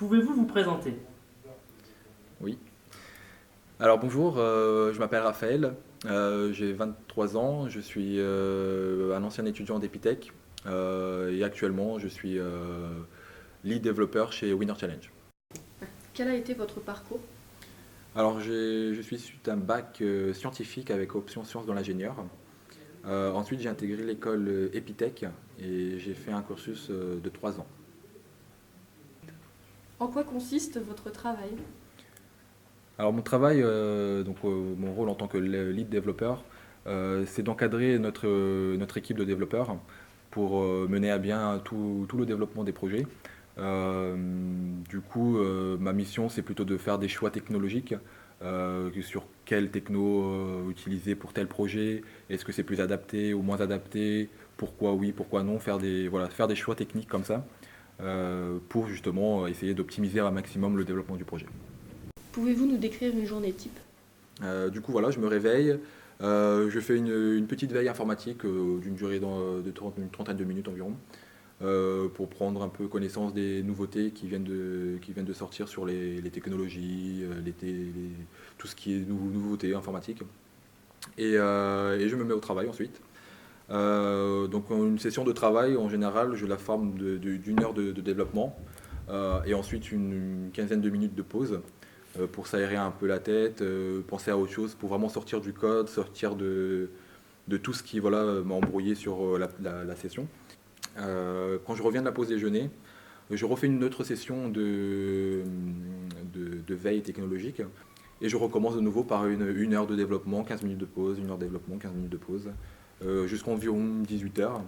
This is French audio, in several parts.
Pouvez-vous vous présenter? Oui. Alors bonjour, je m'appelle Raphaël, j'ai 23 ans, je suis un ancien étudiant d'Epitech et actuellement je suis lead développeur chez Winner Challenge. Quel a été votre parcours? Alors je suis suite à un bac scientifique avec option sciences dans l'ingénieur. Ensuite j'ai intégré l'école Epitech et j'ai fait un cursus de 3 ans. En quoi consiste votre travail? Alors mon travail, mon rôle en tant que lead développeur, c'est d'encadrer notre équipe de développeurs pour mener à bien tout le développement des projets. Euh, Ma mission, c'est plutôt de faire des choix technologiques sur quelle techno utiliser pour tel projet. Est-ce que c'est plus adapté ou moins adapté? Pourquoi oui, pourquoi non? Faire des choix techniques comme ça pour justement essayer d'optimiser un maximum le développement du projet. Pouvez-vous nous décrire une journée type? Je me réveille, je fais une petite veille informatique d'une durée une trentaine de minutes environ, pour prendre un peu connaissance des nouveautés qui viennent de sortir sur les technologies, tout ce qui est nouveauté informatique. Et je me mets au travail ensuite. Une session de travail, en général, je la forme d'une heure de développement et ensuite une quinzaine de minutes de pause pour s'aérer un peu la tête, penser à autre chose, pour vraiment sortir du code, sortir de tout ce qui m'a embrouillé sur la session. Quand je reviens de la pause déjeuner, je refais une autre session de veille technologique et je recommence de nouveau par une heure de développement, 15 minutes de pause, une heure de développement, 15 minutes de pause, jusqu'environ 18 h.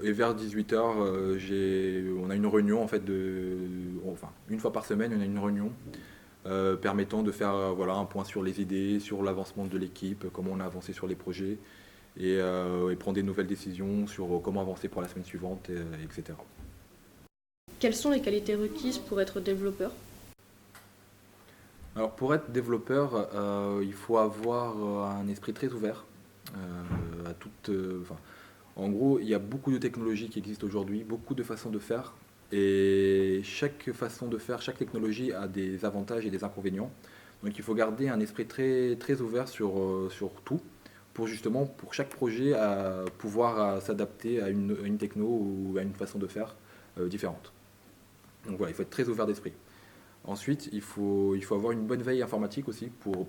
Et vers 18 h, on a une réunion en fait une fois par semaine, on a une réunion permettant de faire un point sur les idées, sur l'avancement de l'équipe, comment on a avancé sur les projets et prendre des nouvelles décisions sur comment avancer pour la semaine suivante, etc. Quelles sont les qualités requises pour être développeur? Alors pour être développeur, il faut avoir un esprit très ouvert à toute. En gros, il y a beaucoup de technologies qui existent aujourd'hui, beaucoup de façons de faire, et chaque façon de faire, chaque technologie a des avantages et des inconvénients. Donc il faut garder un esprit très, très ouvert sur tout, pour justement, pour chaque projet, pouvoir s'adapter à une techno ou à une façon de faire différente. Donc voilà, il faut être très ouvert d'esprit. Ensuite, il faut avoir une bonne veille informatique aussi pour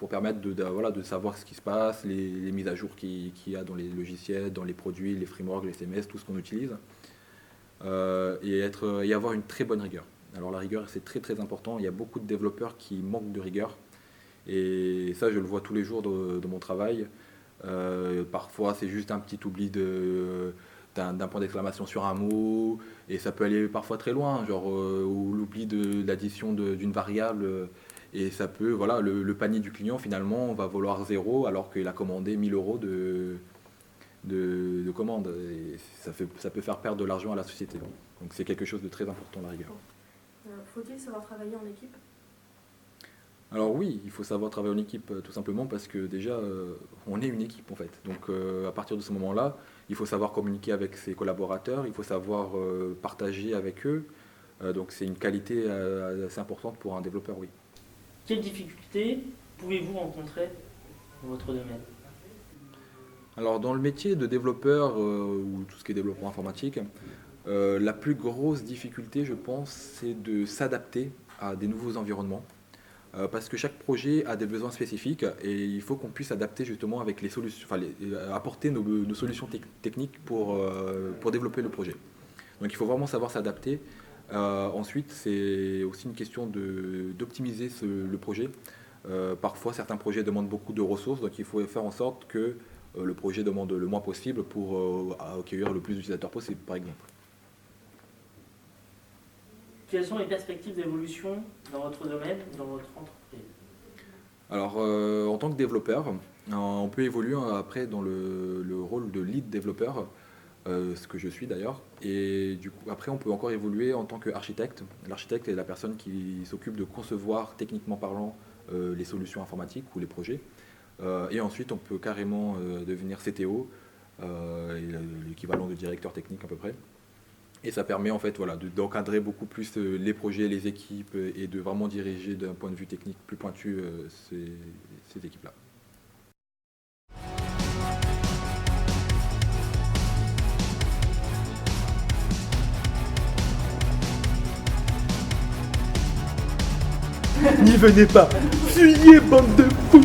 permettre de savoir ce qui se passe, les mises à jour qu'il y a dans les logiciels, dans les produits, les frameworks, les CMS, tout ce qu'on utilise, et avoir une très bonne rigueur. Alors la rigueur, c'est très très important. Il y a beaucoup de développeurs qui manquent de rigueur, et ça, je le vois tous les jours de mon travail. Parfois, c'est juste un petit oubli d'un point d'exclamation sur un mot, et ça peut aller parfois très loin, ou l'oubli de l'addition d'une variable, et ça peut, le panier du client finalement va valoir zéro alors qu'il a commandé 1000 € de commande, et ça peut faire perdre de l'argent à la société. Donc c'est quelque chose de très important, la rigueur. Faut-il savoir travailler en équipe? Alors oui, il faut savoir travailler en équipe tout simplement parce que déjà on est une équipe en fait. Donc à partir de ce moment-là, il faut savoir communiquer avec ses collaborateurs, il faut savoir partager avec eux. Donc c'est une qualité assez importante pour un développeur, oui. Quelles difficultés pouvez-vous rencontrer dans votre domaine? Alors dans le métier de développeur ou tout ce qui est développement informatique, la plus grosse difficulté, je pense, c'est de s'adapter à des nouveaux environnements. Parce que chaque projet a des besoins spécifiques et il faut qu'on puisse adapter justement avec les solutions, apporter nos solutions techniques pour développer le projet. Donc il faut vraiment savoir s'adapter. Ensuite, c'est aussi une question d'optimiser le projet. Parfois, certains projets demandent beaucoup de ressources, donc il faut faire en sorte que le projet demande le moins possible pour accueillir le plus d'utilisateurs possible, par exemple. Quelles sont les perspectives d'évolution dans votre domaine, dans votre entreprise? Alors, en tant que développeur, on peut évoluer après dans le rôle de lead développeur, ce que je suis d'ailleurs. Et du coup, après, on peut encore évoluer en tant qu'architecte. L'architecte est la personne qui s'occupe de concevoir, techniquement parlant, les solutions informatiques ou les projets. Et ensuite, on peut carrément devenir CTO, l'équivalent de directeur technique à peu près. Et ça permet en fait voilà, d'encadrer beaucoup plus les projets, les équipes et de vraiment diriger d'un point de vue technique plus pointu ces équipes-là. N'y venez pas, fuyez bande de fous.